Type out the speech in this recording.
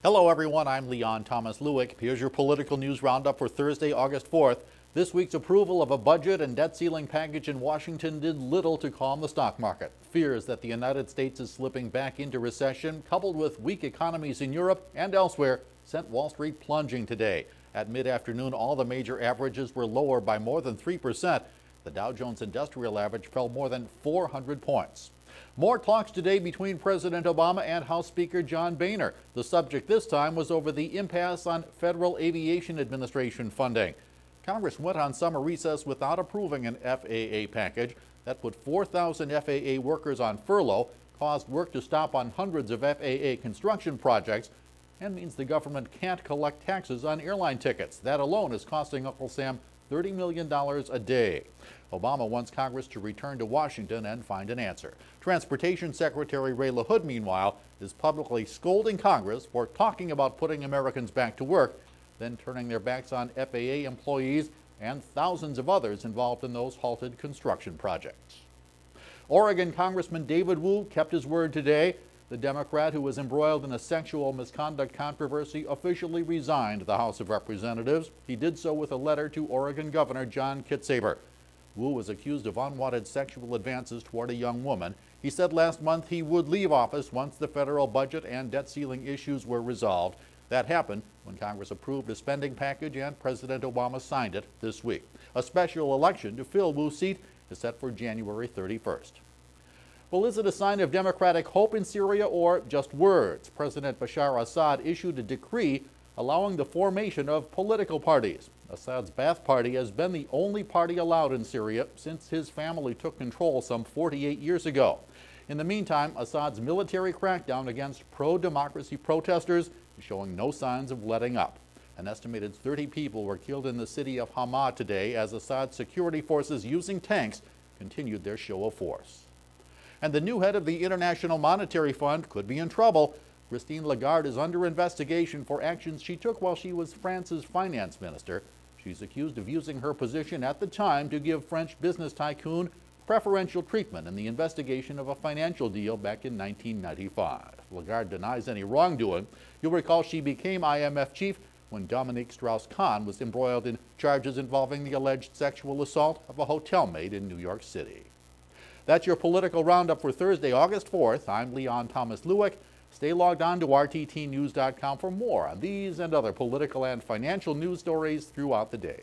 Hello everyone, I'm Leon Thomas Lewick. Here's your political news roundup for Thursday, August 4th. This week's approval of a budget and debt ceiling package in Washington did little to calm the stock market. Fears that the United States is slipping back into recession, coupled with weak economies in Europe and elsewhere, sent Wall Street plunging today. At mid-afternoon, all the major averages were lower by more than 3%. The Dow Jones Industrial Average fell more than 400 points. More talks today between President Obama and House Speaker John Boehner. The subject this time was over the impasse on Federal Aviation Administration funding. Congress went on summer recess without approving an FAA package that put 4,000 FAA workers on furlough, caused work to stop on hundreds of FAA construction projects, and means the government can't collect taxes on airline tickets. That alone is costing Uncle Sam $30 million a day. Obama wants Congress to return to Washington and find an answer. Transportation Secretary Ray LaHood, meanwhile, is publicly scolding Congress for talking about putting Americans back to work, then turning their backs on FAA employees and thousands of others involved in those halted construction projects. Oregon Congressman David Wu kept his word today. The Democrat who was embroiled in a sexual misconduct controversy officially resigned the House of Representatives. He did so with a letter to Oregon Governor John Kitzhaber. Wu was accused of unwanted sexual advances toward a young woman. He said last month he would leave office once the federal budget and debt ceiling issues were resolved. That happened when Congress approved a spending package and President Obama signed it this week. A special election to fill Wu's seat is set for January 31st. Well, is it a sign of democratic hope in Syria or just words? President Bashar Assad issued a decree allowing the formation of political parties. Assad's Ba'ath Party has been the only party allowed in Syria since his family took control some 48 years ago. In the meantime, Assad's military crackdown against pro-democracy protesters is showing no signs of letting up. An estimated 30 people were killed in the city of Hama today as Assad's security forces using tanks continued their show of force. And the new head of the International Monetary Fund could be in trouble. Christine Lagarde is under investigation for actions she took while she was France's finance minister. She's accused of using her position at the time to give French business tycoon preferential treatment in the investigation of a financial deal back in 1995. Lagarde denies any wrongdoing. You'll recall she became IMF chief when Dominique Strauss-Kahn was embroiled in charges involving the alleged sexual assault of a hotel maid in New York City. That's your political roundup for Thursday, August 4th. I'm Leon Thomas Lewick. Stay logged on to rttnews.com for more on these and other political and financial news stories throughout the day.